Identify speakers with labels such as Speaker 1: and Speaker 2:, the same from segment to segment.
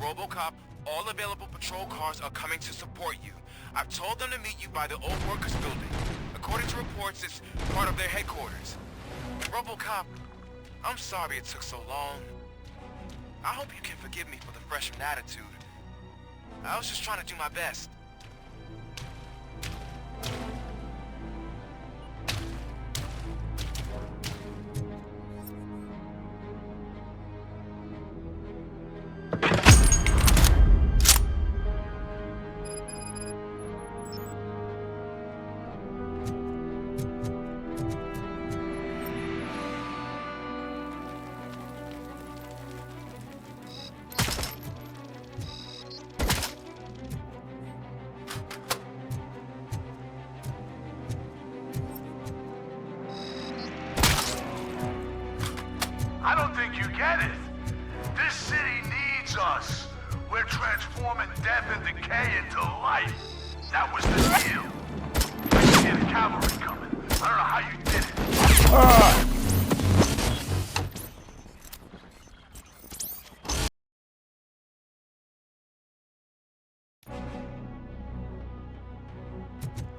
Speaker 1: Robocop, all available patrol cars are coming to support you. I've told them to meet you by the old workers building. According to reports, it's part of their headquarters. Robocop, I'm sorry it took so long. I hope you can forgive me for the freshman attitude. I was just trying to do my best.
Speaker 2: I don't think you get it. This city needs us. We're transforming death and decay into life. That was the deal. I can hear the cavalry coming. I don't know how you did it.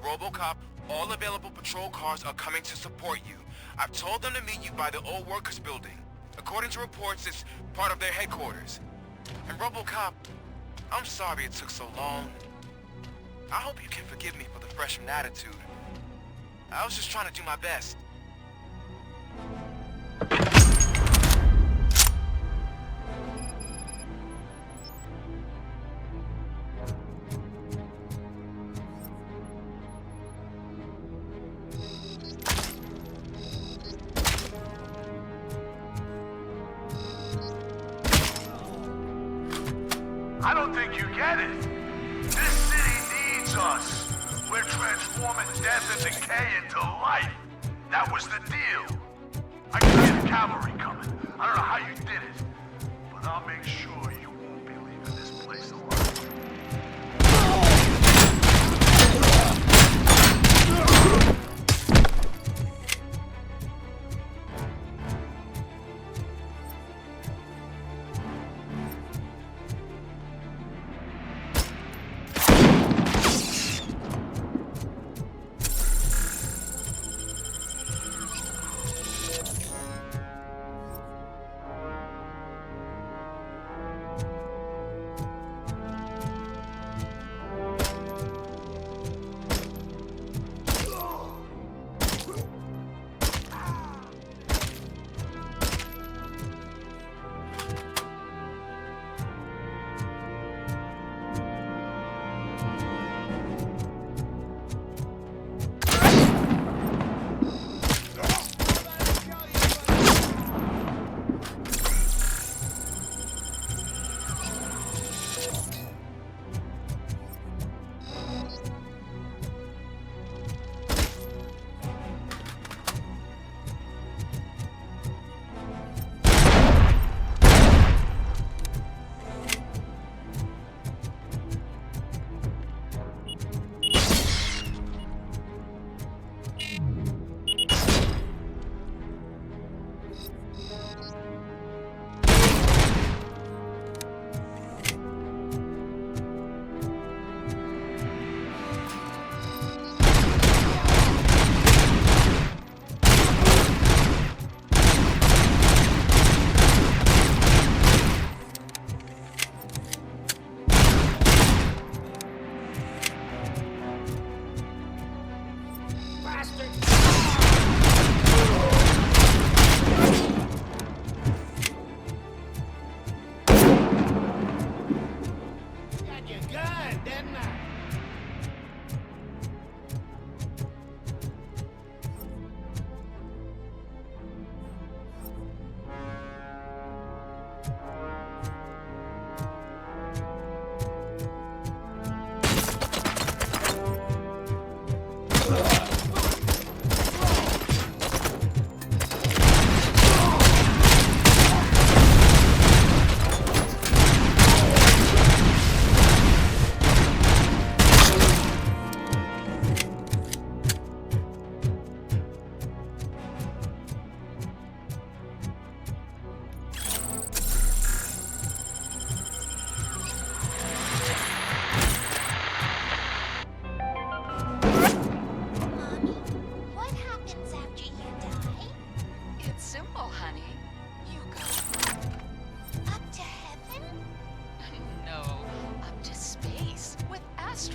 Speaker 1: Robocop, all available patrol cars are coming to support you. I've told them to meet you by the old workers building. According to reports, it's part of their headquarters. And Robocop, I'm sorry it took so long. I hope you can forgive me for the freshman attitude. I was just trying to do my best.
Speaker 2: I don't think you get it. This city needs us. We're transforming death and decay into life. That was the deal. I can hear the cavalry coming. I don't know how you did it, but I'll make sure you won't be leaving this place alive.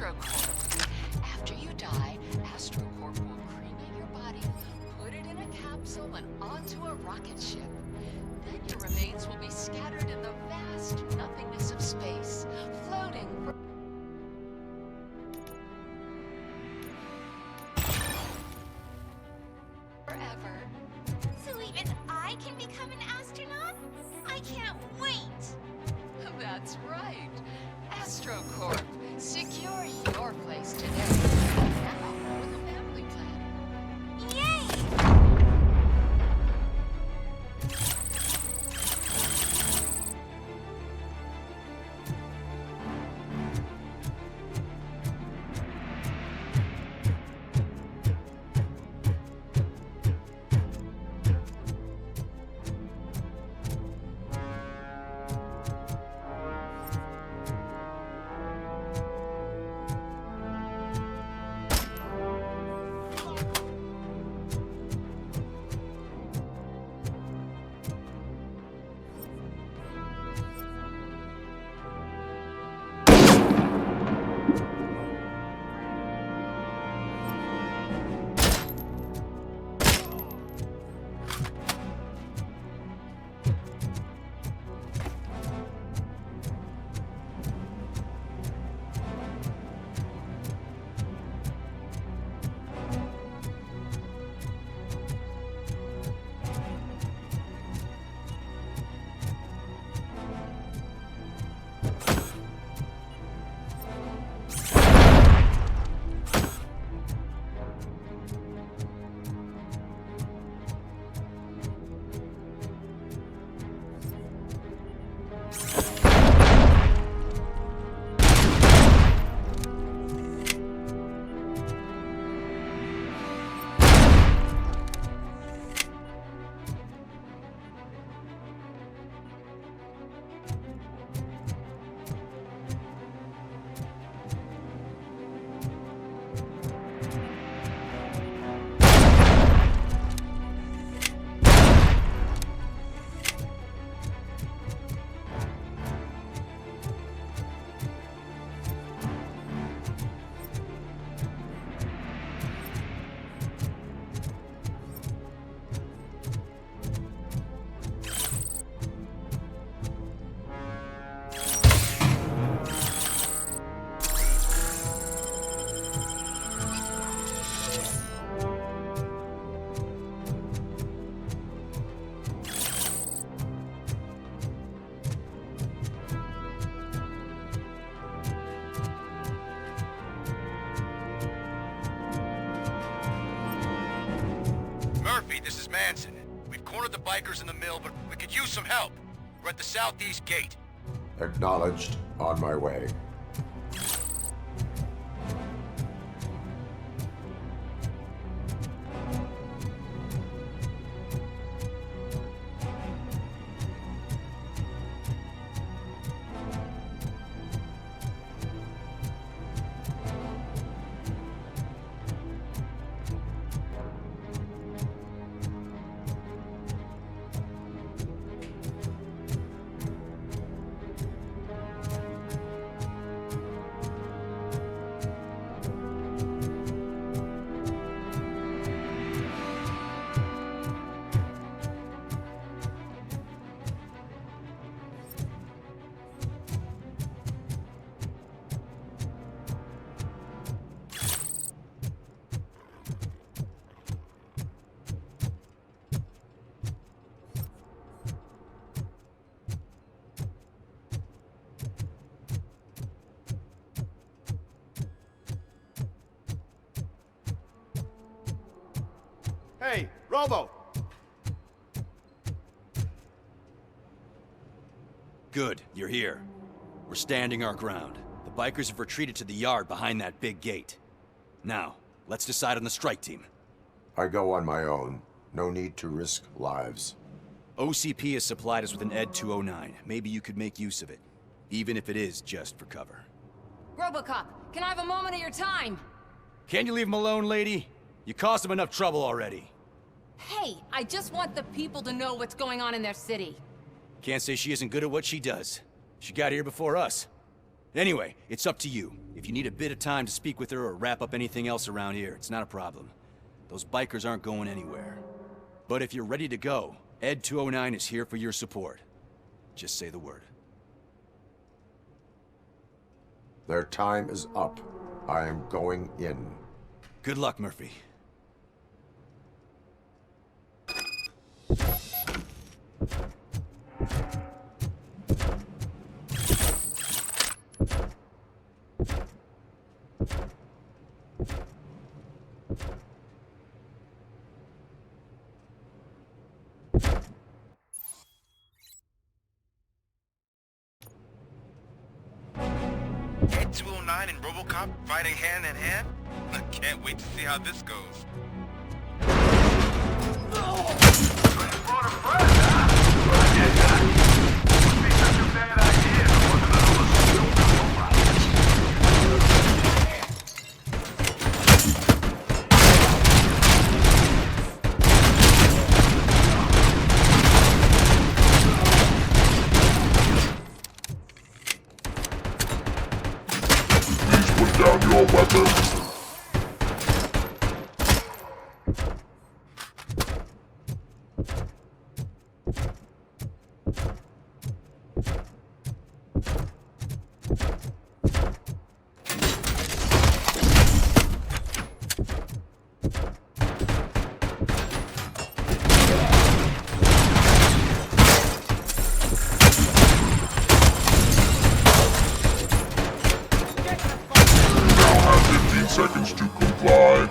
Speaker 3: AstroCorp. After you die, AstroCorp will cremate your body, put it in a capsule and onto a rocket ship. Then your remains will be scattered in the vast nothingness of space, floating forever.
Speaker 4: So even I can become an astronaut? I can't wait!
Speaker 3: That's right. AstroCorp. Secure your place today. Now with a family plan.
Speaker 4: Yay!
Speaker 1: We've cornered the bikers in the mill, but we could use some help. We're at the southeast gate.
Speaker 5: Acknowledged. On my way.
Speaker 6: Hey, Robo!
Speaker 7: Good, you're here. We're standing our ground. The bikers have retreated to the yard behind that big gate. Now, let's decide on the strike team.
Speaker 5: I go on my own. No need to risk lives.
Speaker 7: OCP has supplied us with an ED 209. Maybe you could make use of it. Even if it is just for cover.
Speaker 8: Robocop, can I have a moment of your time?
Speaker 7: Can't you leave him alone, lady? You caused him enough trouble already.
Speaker 8: Hey, I just want the people to know what's going on in their city.
Speaker 7: Can't say she isn't good at what she does. She got here before us. Anyway, it's up to you. If you need a bit of time to speak with her or wrap up anything else around here, it's not a problem. Those bikers aren't going anywhere. But if you're ready to go, Ed 209 is here for your support. Just say the word.
Speaker 5: Their time is up. I am going in.
Speaker 7: Good luck, Murphy.
Speaker 1: Ed 209 and Robocop fighting hand in hand? I can't wait to see how this goes.
Speaker 2: Brought a friend, huh? I get that. Wouldn't be such a bad idea if it wasn't another stupid robot.
Speaker 9: Please put down your weapons. Seconds to comply.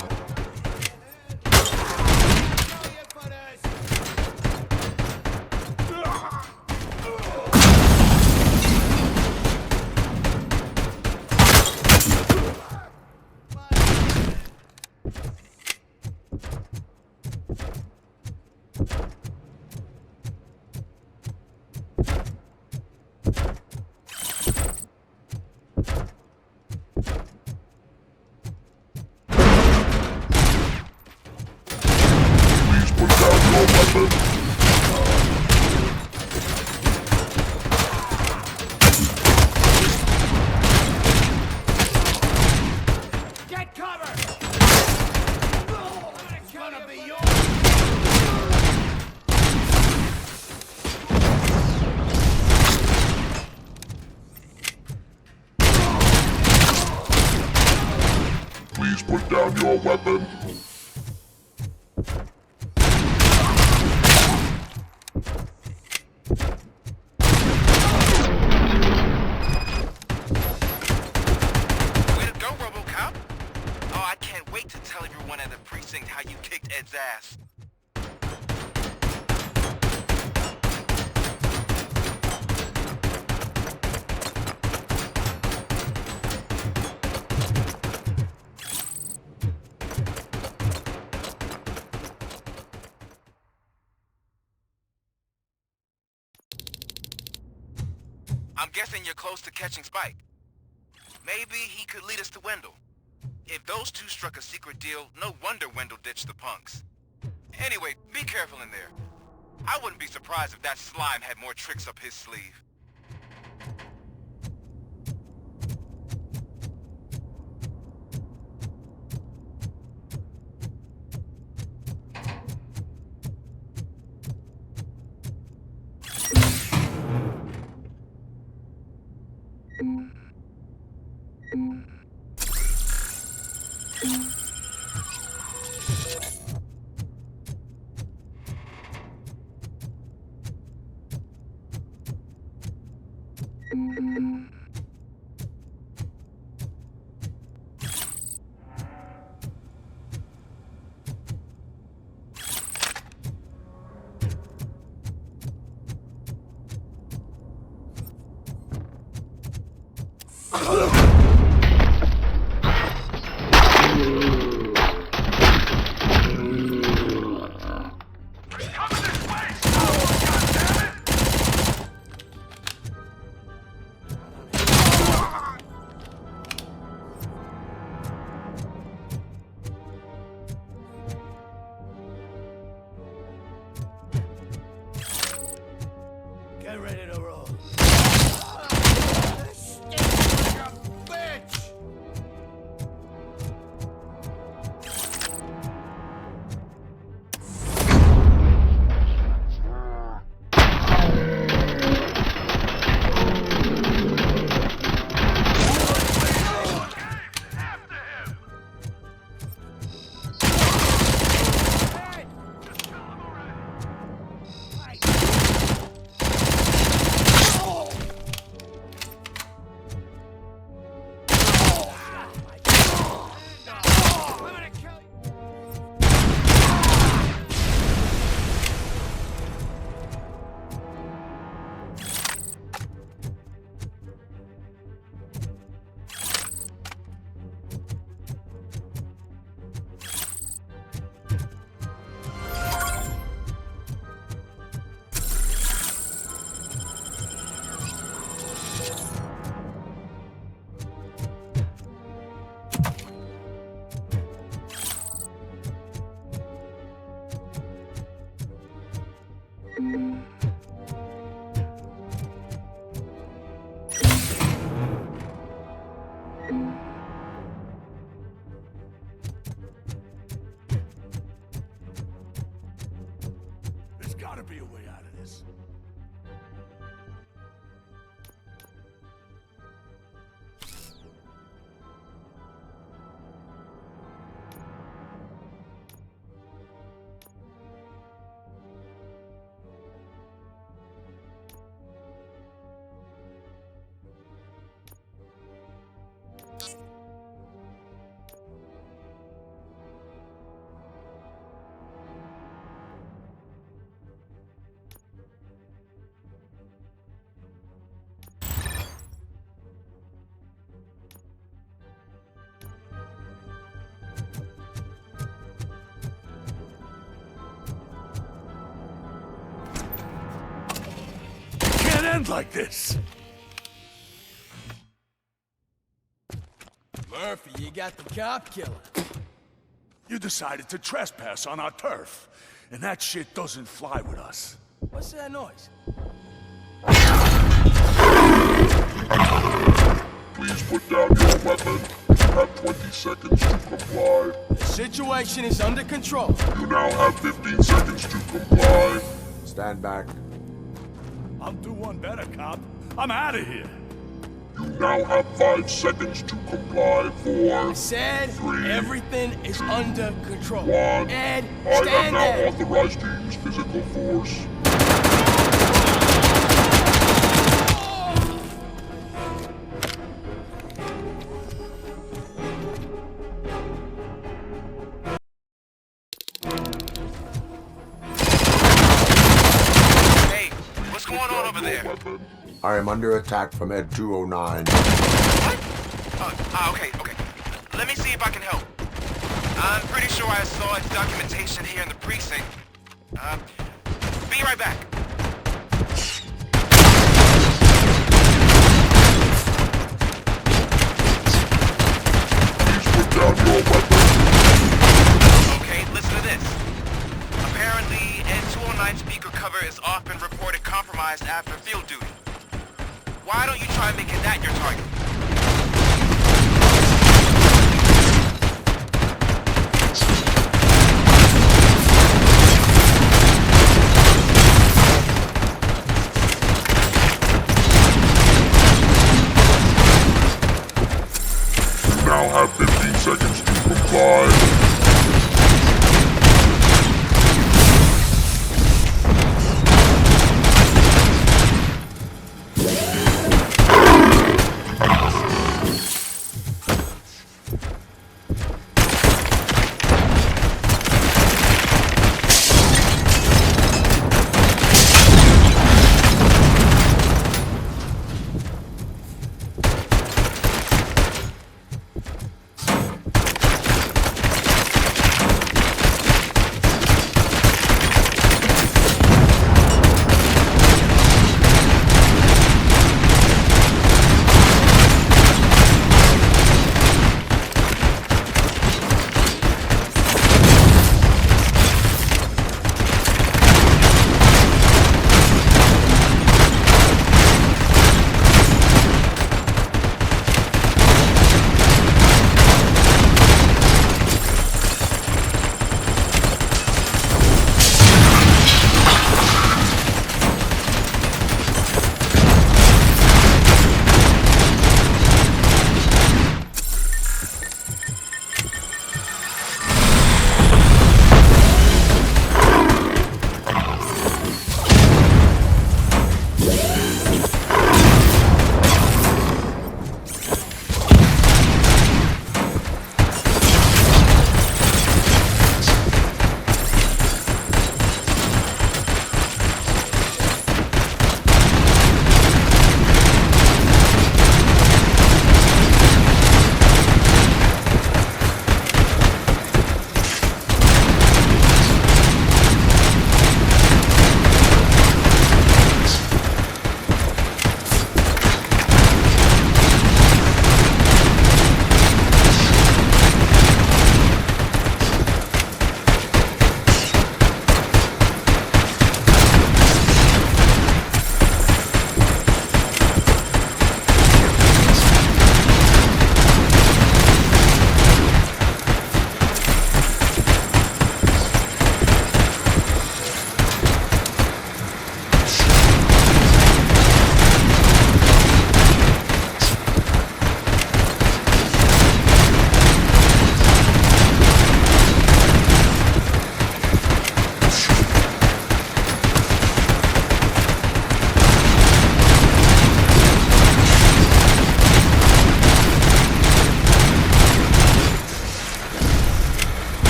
Speaker 9: Please put down your weapons.
Speaker 6: Get cover! It's gonna be yours!
Speaker 9: Please put down your weapon.
Speaker 1: Way to go, Robocop! Oh, I can't wait to tell everyone at the precinct how you kicked Ed's ass. I'm guessing you're close to catching Spike. Maybe he could lead us to Wendell. If those two struck a secret deal, no wonder Wendell ditched the punks. Anyway, be careful in there. I wouldn't be surprised if that slime had more tricks up his sleeve.
Speaker 6: Get ready to roll.
Speaker 2: end like this.
Speaker 6: Murphy, you got the cop killer.
Speaker 2: You decided to trespass on our turf, and that shit doesn't fly with us.
Speaker 6: What's that noise?
Speaker 9: Please put down your weapon. You have 20 seconds to comply.
Speaker 6: The situation is under control.
Speaker 9: You now have 15 seconds to comply.
Speaker 5: Stand back.
Speaker 2: I'll do one better, cop. I'm out of here.
Speaker 9: You now have 5 seconds to comply. 4,
Speaker 6: I said
Speaker 9: 3,
Speaker 6: everything is under control.
Speaker 9: 1.
Speaker 6: Ed,
Speaker 9: I am
Speaker 6: stand
Speaker 9: now
Speaker 6: there.
Speaker 9: authorized to use physical force.
Speaker 1: Hey, what's going on over there?
Speaker 9: Weapon.
Speaker 5: I am under attack from Ed 209.
Speaker 1: What? Okay. Let me see if I can help. I'm pretty sure I saw its documentation here in the precinct. Be right back.
Speaker 9: Please put down your weapon.
Speaker 1: Okay, listen to this. Apparently, N209 speaker cover is off and reported compromised after field duty. Why don't you try making that your target?
Speaker 9: You now have 15 seconds to comply.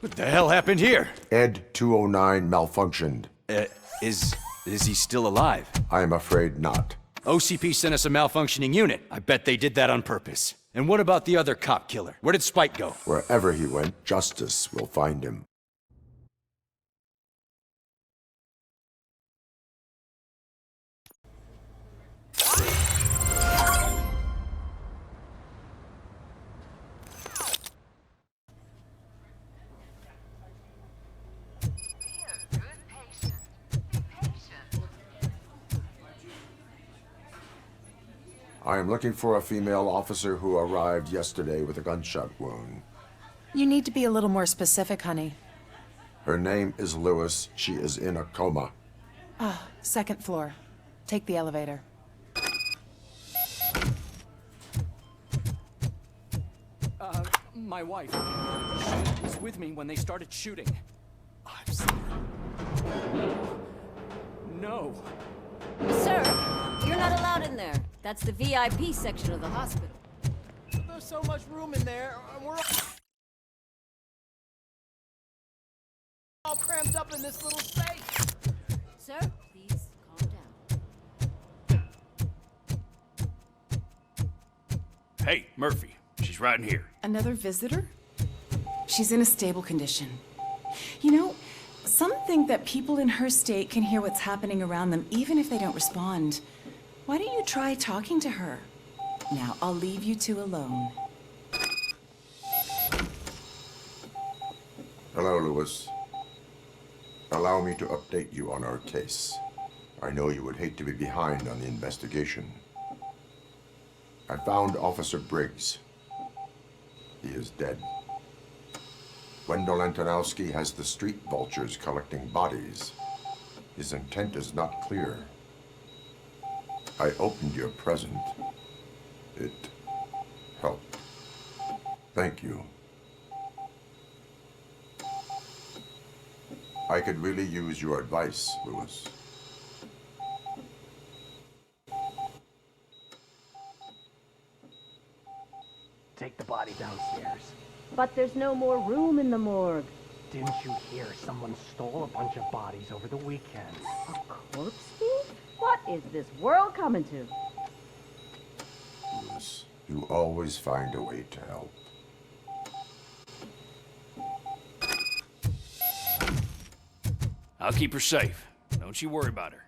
Speaker 7: What the hell happened here?
Speaker 5: Ed 209 malfunctioned.
Speaker 7: Is he still alive?
Speaker 5: I am afraid not.
Speaker 7: OCP sent us a malfunctioning unit. I bet they did that on purpose. And what about the other cop killer? Where did Spike go?
Speaker 5: Wherever he went, justice will find him. I am looking for a female officer who arrived yesterday with a gunshot wound.
Speaker 10: You need to be a little more specific, honey.
Speaker 5: Her name is Lewis. She is in a coma.
Speaker 10: Second floor. Take the elevator.
Speaker 11: My wife. She was with me when they started shooting. I've seen her. No.
Speaker 12: Sir, you're not allowed in there. That's the VIP section of the hospital.
Speaker 6: There's so much room in there, and we're all cramped up in this little space.
Speaker 12: Sir, please calm down.
Speaker 11: Hey, Murphy. She's right in here.
Speaker 10: Another visitor? She's in a stable condition. You know, some think that people in her state can hear what's happening around them even if they don't respond. Why don't you try talking to her? Now, I'll leave you two alone.
Speaker 5: Hello, Lewis. Allow me to update you on our case. I know you would hate to be behind on the investigation. I found Officer Briggs. He is dead. Wendell Antonowski has the street vultures collecting bodies. His intent is not clear. I opened your present. It helped. Thank you. I could really use your advice, Lewis.
Speaker 13: Take the body downstairs.
Speaker 12: But there's no more room in the morgue.
Speaker 13: Didn't you hear someone stole a bunch of bodies over the weekend?
Speaker 12: A corpse thief? What is this world coming to?
Speaker 5: Lewis, you always find a way to help.
Speaker 11: I'll keep her safe. Don't you worry about her.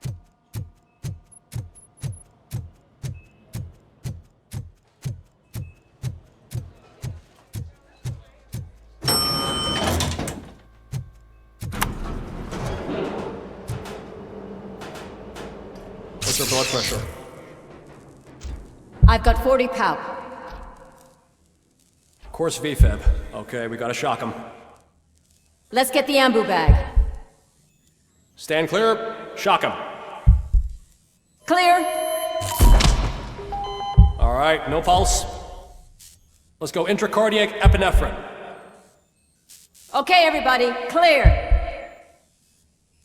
Speaker 14: What's her blood pressure?
Speaker 12: I've got 40 pow.
Speaker 14: Course VFib. Okay, we gotta shock him.
Speaker 12: Let's get the ambu bag.
Speaker 14: Stand clear. Shock him.
Speaker 12: Clear.
Speaker 14: All right, no pulse. Let's go intracardiac epinephrine.
Speaker 12: Okay, everybody, clear.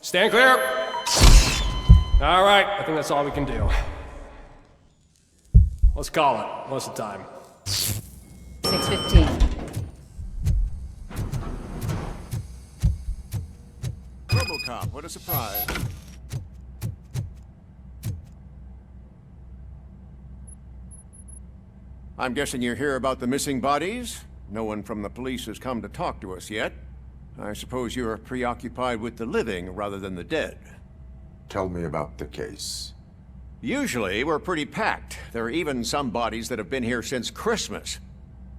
Speaker 14: Stand clear. All right, I think that's all we can do. Let's call it. What's the time?
Speaker 12: 6:15.
Speaker 15: Robocop, what a surprise. I'm guessing you're here about the missing bodies? No one from the police has come to talk to us yet. I suppose you're preoccupied with the living rather than the dead.
Speaker 5: Tell me about the case.
Speaker 15: Usually, we're pretty packed. There are even some bodies that have been here since Christmas.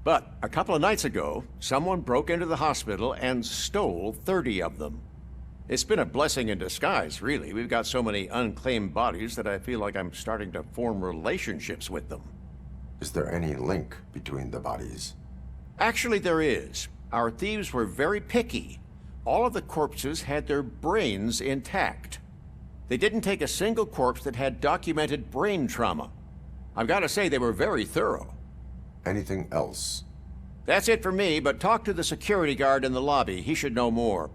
Speaker 15: But a couple of nights ago, someone broke into the hospital and stole 30 of them. It's been a blessing in disguise, really. We've got so many unclaimed bodies that I feel like I'm starting to form relationships with them.
Speaker 5: Is there any link between the bodies?
Speaker 15: Actually, there is. Our thieves were very picky. All of the corpses had their brains intact. They didn't take a single corpse that had documented brain trauma. I've got to say, they were very thorough.
Speaker 5: Anything else?
Speaker 15: That's it for me, but talk to the security guard in the lobby. He should know more.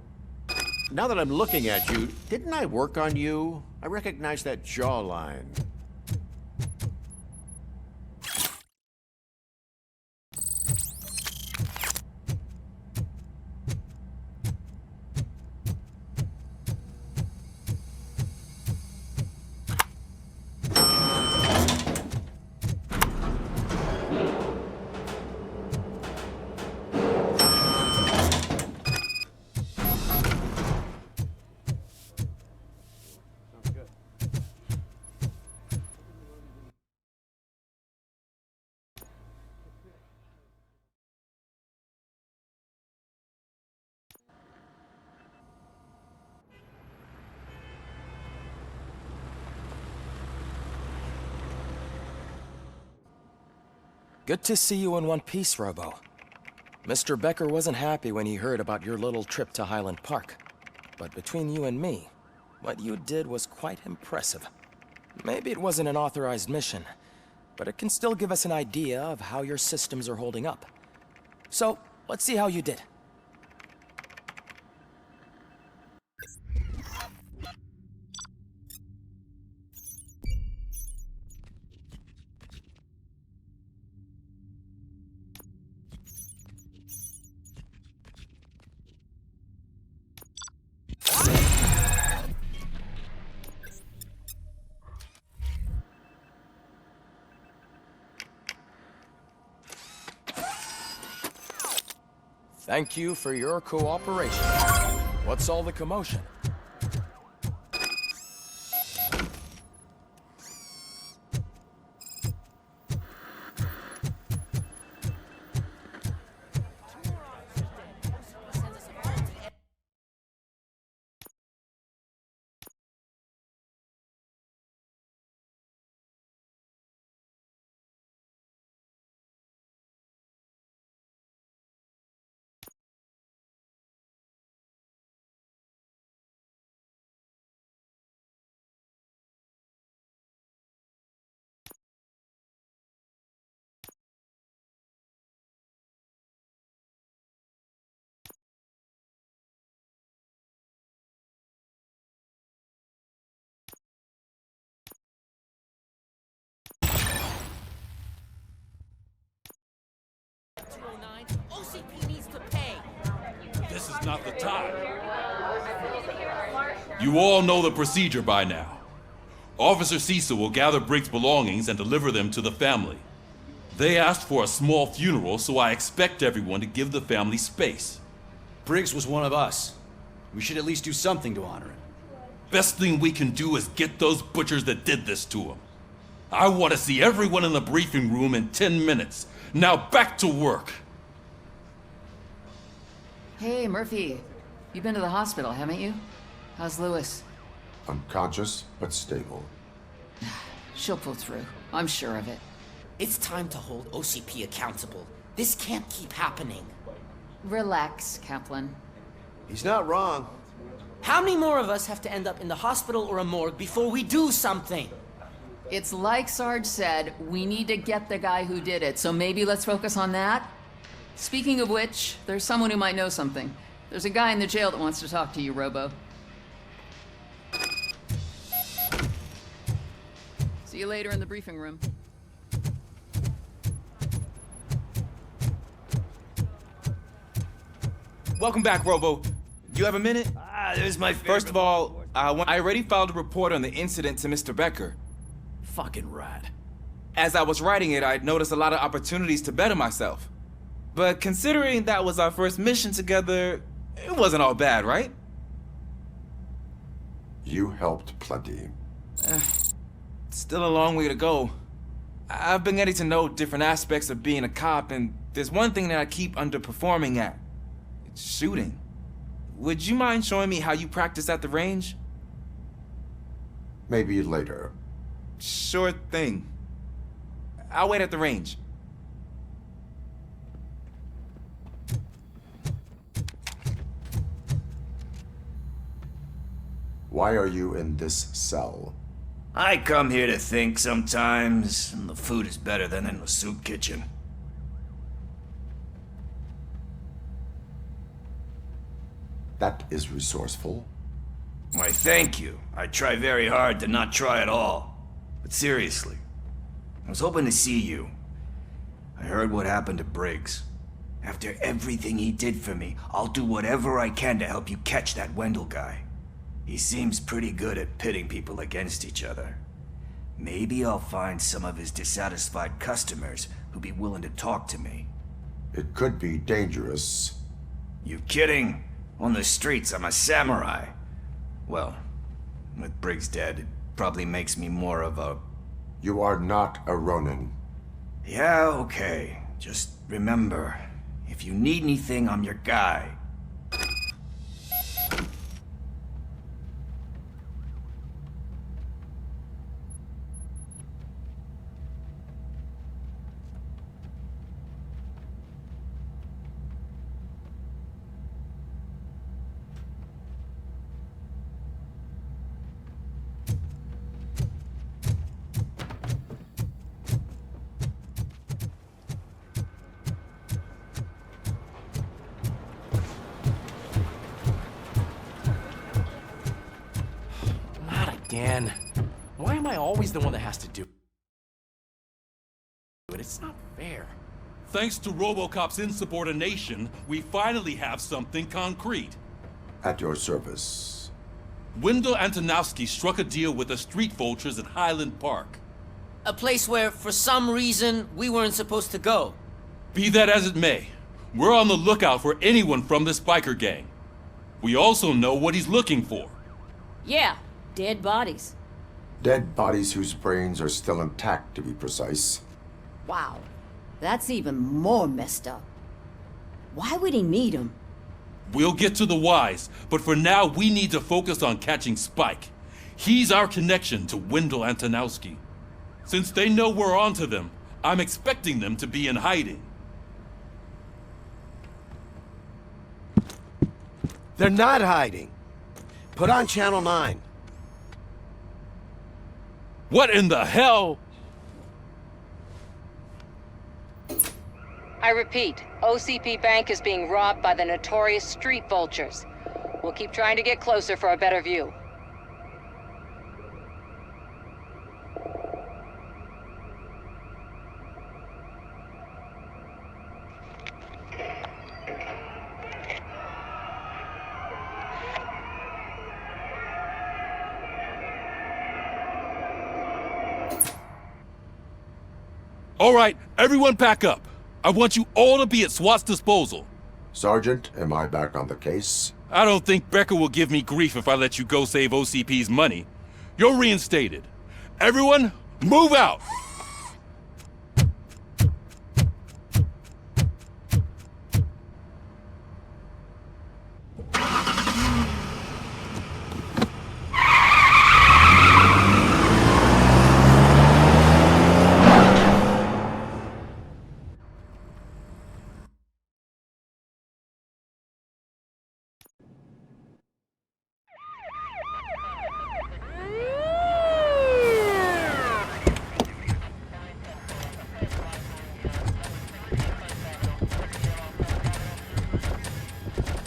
Speaker 15: Now that I'm looking at you, didn't I work on you? I recognize that jawline.
Speaker 16: Good to see you in one piece, Robo. Mr. Becker wasn't happy when he heard about your little trip to Highland Park. But between you and me, what you did was quite impressive. Maybe it wasn't an authorized mission, but it can still give us an idea of how your systems are holding up. So, let's see how you did. Thank you for your cooperation. What's all the commotion?
Speaker 6: OCP needs to pay.
Speaker 17: This is not the time. You all know the procedure by now. Officer Cecil will gather Briggs' belongings and deliver them to the family. They asked for a small funeral, so I expect everyone to give the family space.
Speaker 7: Briggs was one of us. We should at least do something to honor him.
Speaker 17: Best thing we can do is get those butchers that did this to him. I want to see everyone in the briefing room in 10 minutes. Now back to work.
Speaker 3: Hey, Murphy. You've been to the hospital, haven't you? How's Lewis?
Speaker 5: Unconscious, but stable.
Speaker 3: She'll pull through. I'm sure of it.
Speaker 6: It's time to hold OCP accountable. This can't keep happening.
Speaker 3: Relax, Kaplan.
Speaker 18: He's not wrong.
Speaker 6: How many more of us have to end up in the hospital or a morgue before we do something?
Speaker 3: It's like Sarge said, we need to get the guy who did it, so maybe let's focus on that? Speaking of which, there's someone who might know something. There's a guy in the jail that wants to talk to you, Robo. See you later in the briefing room.
Speaker 19: Welcome back, Robo. You have a minute?
Speaker 18: There's my favorite.
Speaker 19: First of all, I already filed a report on the incident to Mr. Becker.
Speaker 18: Fucking rad.
Speaker 19: As I was writing it, I noticed a lot of opportunities to better myself. But considering that was our first mission together, it wasn't all bad, right?
Speaker 5: You helped plenty.
Speaker 19: Still a long way to go. I've been getting to know different aspects of being a cop, and there's one thing that I keep underperforming at. It's shooting. Would you mind showing me how you practice at the range?
Speaker 5: Maybe later.
Speaker 19: Sure thing. I'll wait at the range.
Speaker 5: Why are you in this cell?
Speaker 18: I come here to think sometimes, and the food is better than in the soup kitchen.
Speaker 5: That is resourceful.
Speaker 18: Why, thank you. I try very hard to not try at all. But seriously, I was hoping to see you. I heard what happened to Briggs. After everything he did for me, I'll do whatever I can to help you catch that Wendell guy. He seems pretty good at pitting people against each other. Maybe I'll find some of his dissatisfied customers who'd be willing to talk to me.
Speaker 5: It could be dangerous.
Speaker 18: You kidding? On the streets, I'm a samurai. Well, with Briggs dead, it probably makes me more of a...
Speaker 5: You are not a Ronin.
Speaker 18: Yeah, okay. Just remember, if you need anything, I'm your guy.
Speaker 16: I always the one that has to do it? It's not fair.
Speaker 17: Thanks to Robocop's insubordination, we finally have something concrete.
Speaker 5: At your service.
Speaker 17: Wendell Antonowski struck a deal with the street vultures at Highland Park.
Speaker 6: A place where, for some reason, we weren't supposed to go.
Speaker 17: Be that as it may, we're on the lookout for anyone from this biker gang. We also know what he's looking for.
Speaker 12: Yeah, dead bodies.
Speaker 5: Dead bodies whose brains are still intact, to be precise.
Speaker 12: Wow, that's even more messed up. Why would he need them?
Speaker 17: We'll get to the whys, but for now we need to focus on catching Spike. He's our connection to Wendell Antonowski. Since they know we're onto them, I'm expecting them to be in hiding.
Speaker 20: They're not hiding. Put on Channel 9.
Speaker 17: What in the hell?
Speaker 8: I repeat, OCP Bank is being robbed by the notorious street vultures. We'll keep trying to get closer for a better view.
Speaker 17: All right, everyone pack up. I want you all to be at SWAT's disposal.
Speaker 5: Sergeant, am I back on the case?
Speaker 17: I don't think Becker will give me grief if I let you go save OCP's money. You're reinstated. Everyone, move out!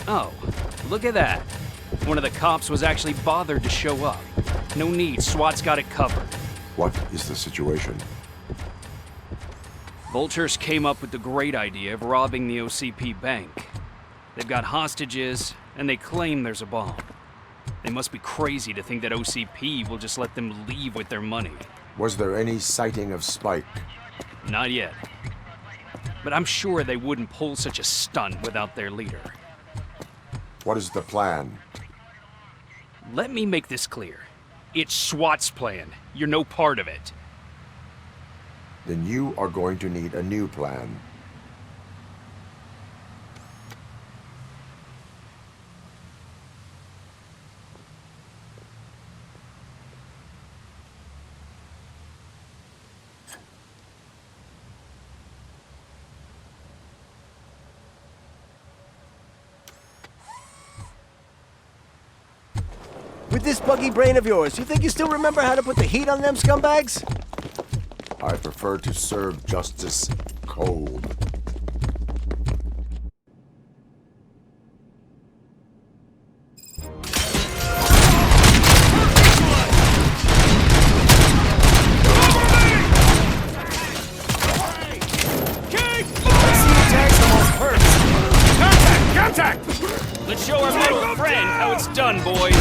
Speaker 11: Oh, look at that. One of the cops was actually bothered to show up. No need, SWAT's got it covered.
Speaker 5: What is the situation?
Speaker 11: Vultures came up with the great idea of robbing the OCP bank. They've got hostages, and they claim there's a bomb. They must be crazy to think that OCP will just let them leave with their money.
Speaker 5: Was there any sighting of Spike?
Speaker 11: Not yet. But I'm sure they wouldn't pull such a stunt without their leader.
Speaker 5: What is the plan?
Speaker 11: Let me make this clear. It's SWAT's plan. You're no part of it.
Speaker 5: Then you are going to need a new plan.
Speaker 20: With this buggy brain of yours, you think you still remember how to put the heat on them scumbags?
Speaker 5: I prefer to serve justice cold.
Speaker 11: Contact! Let's show our little friend how it's done, boys.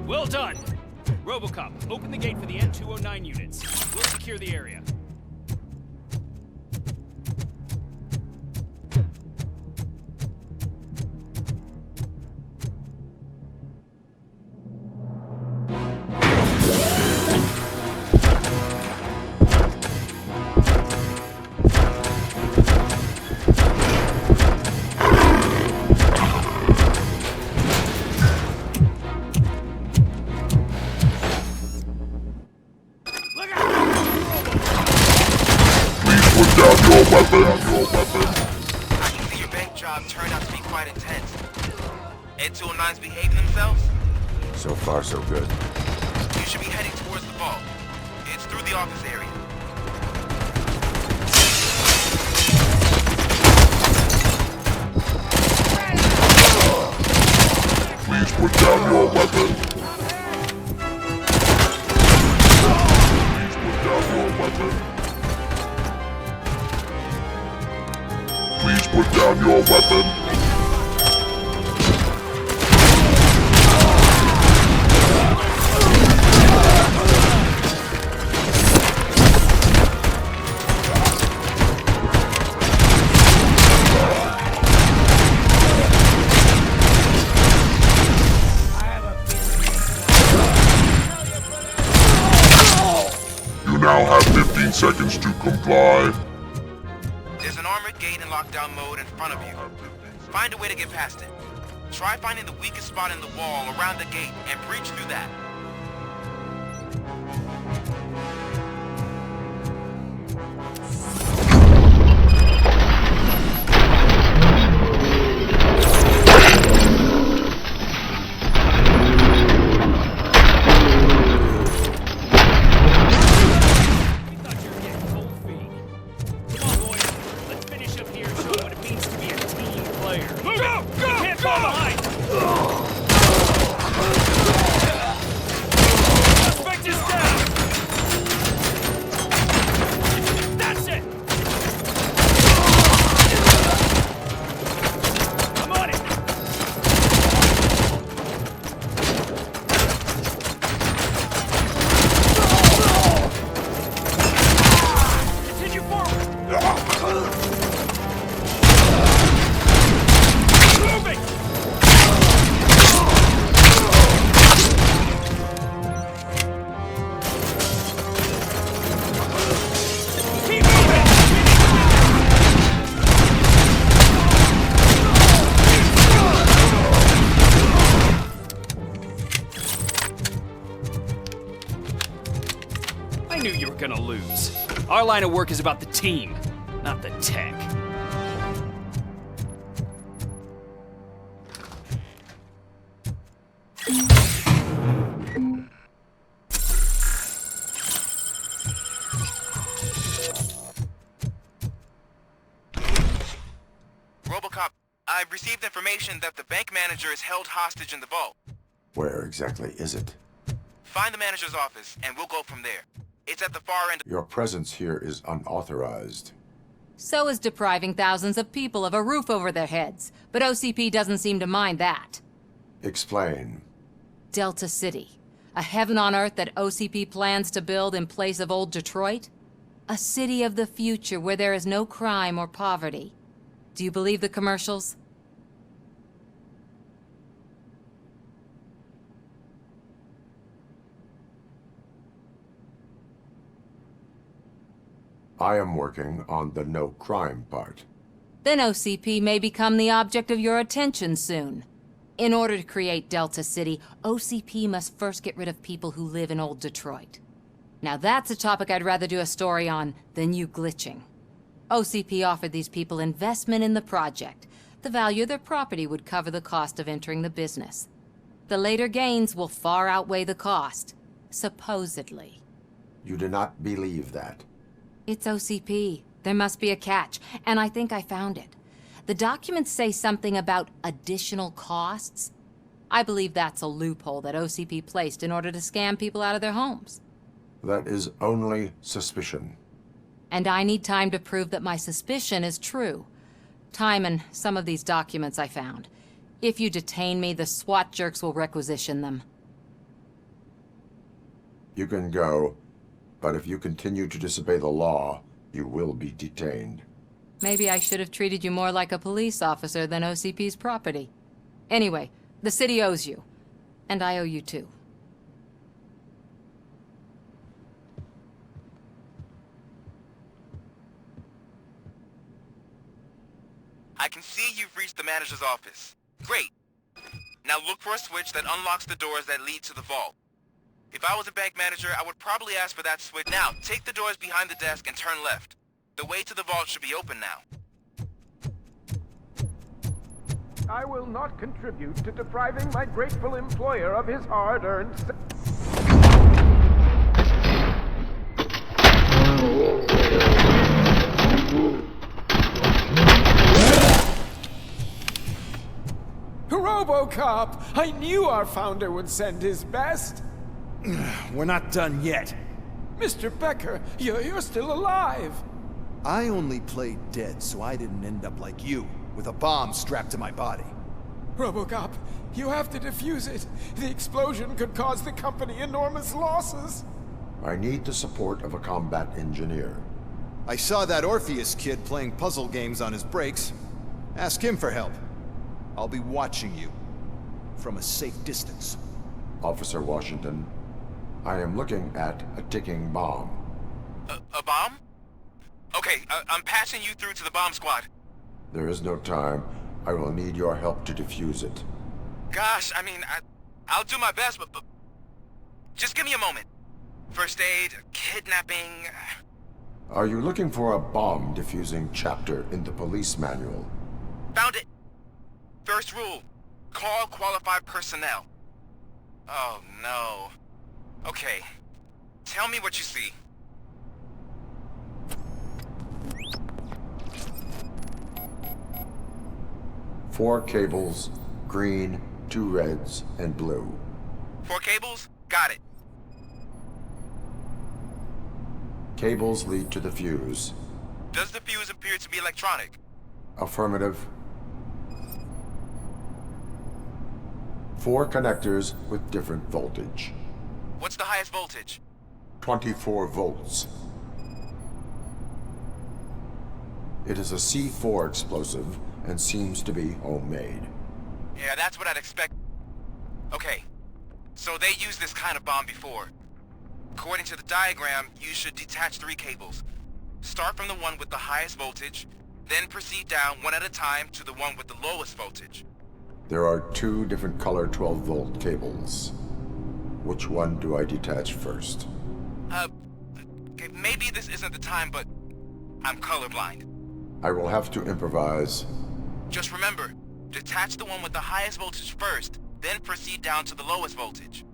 Speaker 11: Well done! Robocop, open the gate for the N209 units. We'll secure the area.
Speaker 9: put down your weapon.
Speaker 1: I can see your bank job turned out to be quite intense. Ed 209's behaving themselves?
Speaker 5: So far, so good.
Speaker 1: You should be heading towards the vault. It's through the office area.
Speaker 9: Please put down your weapon. Please put down your weapon. Please put down your weapon. You now have 15 seconds to comply.
Speaker 1: There's an armored gate in lockdown mode in front of you. Find a way to get past it. Try finding the weakest spot in the wall around the gate and breach through that.
Speaker 11: I knew you were gonna lose. Our line of work is about the team, not the tech.
Speaker 1: Robocop, I've received information that the bank manager is held hostage in the vault.
Speaker 5: Where exactly is it?
Speaker 1: Find the manager's office, and we'll go from there. It's at the far end.
Speaker 5: Your presence here is unauthorized.
Speaker 8: So is depriving thousands of people of a roof over their heads. But OCP doesn't seem to mind that.
Speaker 5: Explain.
Speaker 8: Delta City. A heaven on earth that OCP plans to build in place of old Detroit? A city of the future where there is no crime or poverty. Do you believe the commercials?
Speaker 5: I am working on the no crime part.
Speaker 8: Then OCP may become the object of your attention soon. In order to create Delta City, OCP must first get rid of people who live in old Detroit. Now that's a topic I'd rather do a story on than you glitching. OCP offered these people investment in the project. The value of their property would cover the cost of entering the business. The later gains will far outweigh the cost, supposedly.
Speaker 5: You do not believe that?
Speaker 8: It's OCP. There must be a catch, and I think I found it. The documents say something about additional costs. I believe that's a loophole that OCP placed in order to scam people out of their homes.
Speaker 5: That is only suspicion.
Speaker 8: And I need time to prove that my suspicion is true. Time and some of these documents I found. If you detain me, the SWAT jerks will requisition them.
Speaker 5: You can go, but if you continue to disobey the law, you will be detained.
Speaker 8: Maybe I should have treated you more like a police officer than OCP's property. Anyway, the city owes you. And I owe you too.
Speaker 1: I can see you've reached the manager's office. Great. Now look for a switch that unlocks the doors that lead to the vault. If I was a bank manager, I would probably ask for that switch. Now, take the doors behind the desk and turn left. The way to the vault should be open now.
Speaker 21: I will not contribute to depriving my grateful employer of his hard-earned...
Speaker 22: Robocop! I knew our founder would send his best!
Speaker 23: We're not done yet.
Speaker 22: Mr. Becker, you're still alive!
Speaker 23: I only played dead so I didn't end up like you, with a bomb strapped to my body.
Speaker 22: Robocop, you have to defuse it. The explosion could cause the company enormous losses.
Speaker 5: I need the support of a combat engineer.
Speaker 23: I saw that Orpheus kid playing puzzle games on his breaks. Ask him for help. I'll be watching you. From a safe distance.
Speaker 5: Officer Washington, I am looking at a ticking bomb.
Speaker 1: A bomb? Okay, I'm passing you through to the bomb squad.
Speaker 5: There is no time. I will need your help to defuse it.
Speaker 1: Gosh, I mean, I'll do my best, but just give me a moment. First aid, kidnapping...
Speaker 5: Are you looking for a bomb defusing chapter in the police manual?
Speaker 1: Found it! First rule, call qualified personnel. Oh no. Okay, tell me what you see.
Speaker 5: Four cables, green, 2 reds, and blue.
Speaker 1: 4 cables? Got it.
Speaker 5: Cables lead to the fuse.
Speaker 1: Does the fuse appear to be electronic?
Speaker 5: Affirmative. 4 connectors with different voltage.
Speaker 1: What's the highest voltage?
Speaker 5: 24 volts. It is a C4 explosive and seems to be homemade.
Speaker 1: Yeah, that's what I'd expect. Okay, so they used this kind of bomb before. According to the diagram, you should detach 3 cables. Start from the one with the highest voltage, then proceed down one at a time to the one with the lowest voltage.
Speaker 5: There are 2 different color 12-volt cables. Which one do I detach first?
Speaker 1: Okay, maybe this isn't the time, but I'm colorblind.
Speaker 5: I will have to improvise.
Speaker 1: Just remember, detach the one with the highest voltage first, then proceed down to the lowest voltage.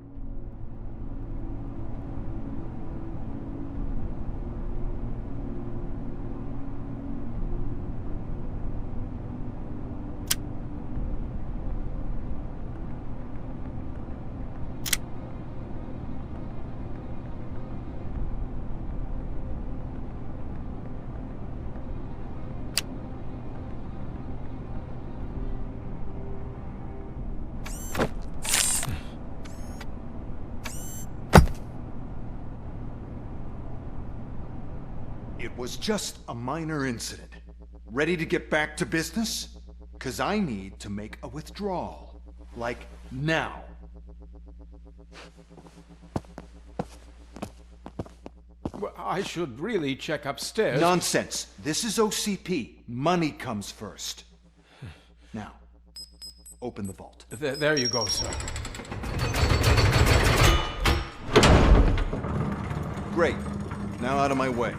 Speaker 23: It was just a minor incident. Ready to get back to business? 'Cause I need to make a withdrawal. Like, now.
Speaker 22: Well, I should really check upstairs.
Speaker 23: Nonsense. This is OCP. Money comes first. Now, open the vault.
Speaker 22: There you go, sir.
Speaker 23: Great. Now out of my way.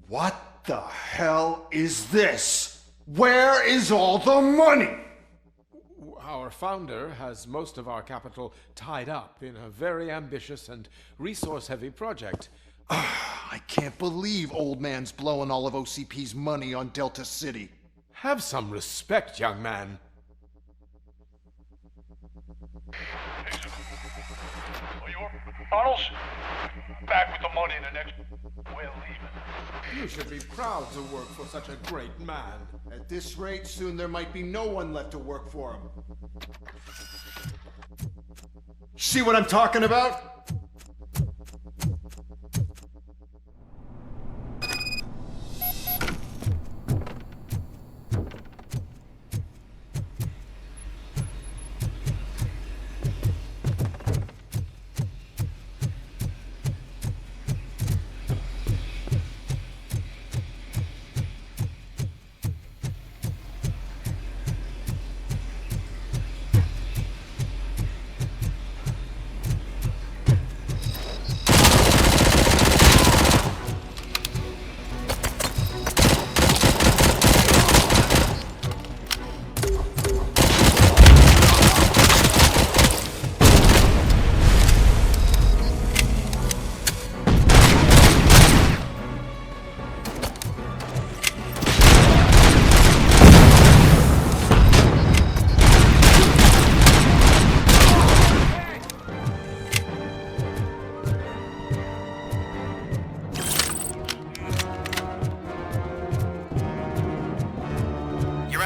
Speaker 23: What the hell is this? Where is all the money?
Speaker 22: Our founder has most of our capital tied up in a very ambitious and resource-heavy project.
Speaker 23: I can't believe old man's blowing all of OCP's money on Delta City.
Speaker 22: Have some respect, young man.
Speaker 2: Arnold's back with the money in the next... We're leaving.
Speaker 22: You should be proud to work for such a great man.
Speaker 23: At this rate, soon there might be no one left to work for him. See what I'm talking about?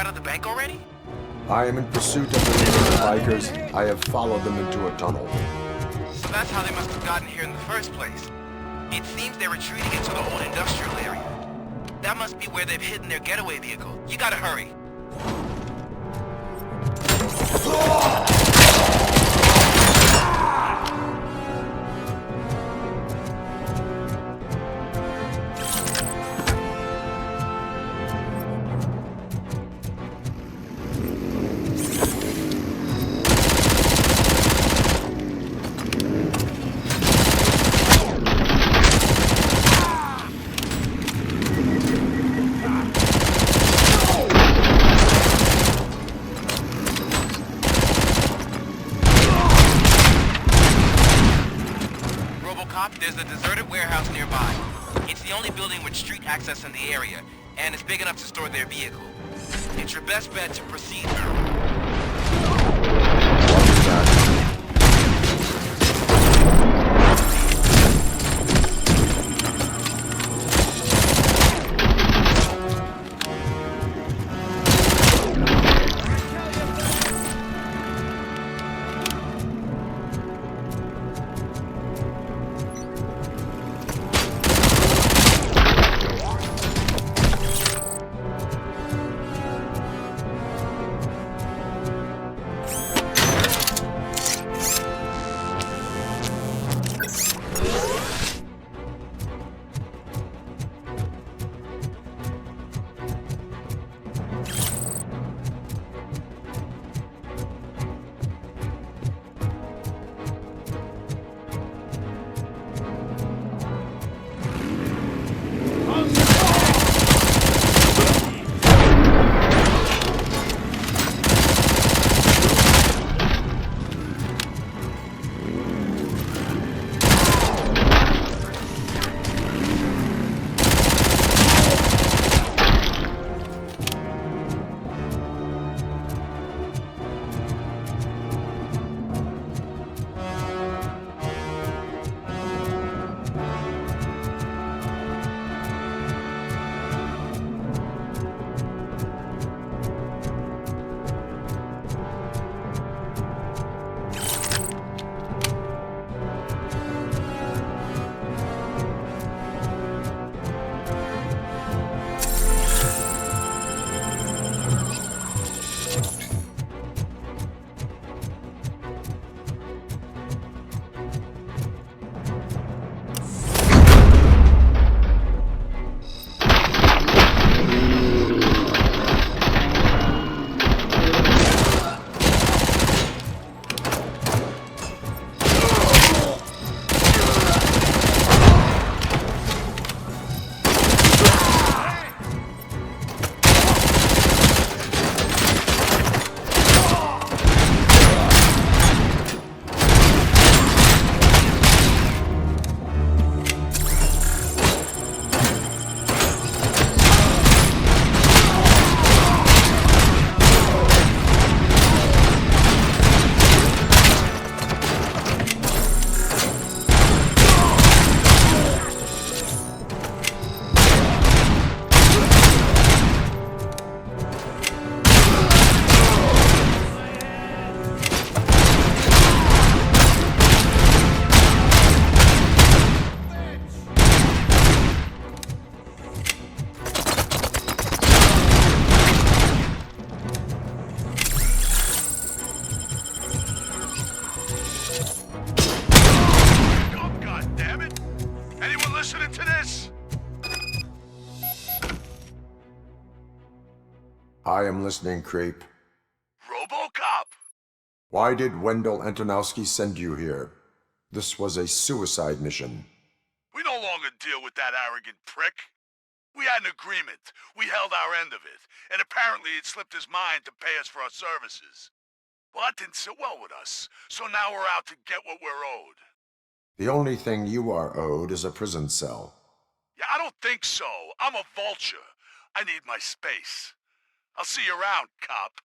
Speaker 1: out of the bank already?
Speaker 5: I am in pursuit of the remaining bikers. I have followed them into a tunnel.
Speaker 1: So that's how they must have gotten here in the first place. It seems they're retreating into the old industrial area. That must be where they've hidden their getaway vehicle. You gotta hurry. There's a deserted warehouse nearby. It's the only building with street access in the area, and it's big enough to store their vehicle. It's your best bet to proceed through.
Speaker 5: I am listening, Creep.
Speaker 2: Robocop?
Speaker 5: Why did Wendell Antonowski send you here? This was a suicide mission.
Speaker 2: We no longer deal with that arrogant prick. We had an agreement. We held our end of it. And apparently it slipped his mind to pay us for our services. Well, that didn't sit well with us. So now we're out to get what we're owed.
Speaker 5: The only thing you are owed is a prison cell.
Speaker 2: Yeah, I don't think so. I'm a vulture. I need my space. I'll see you around, cop.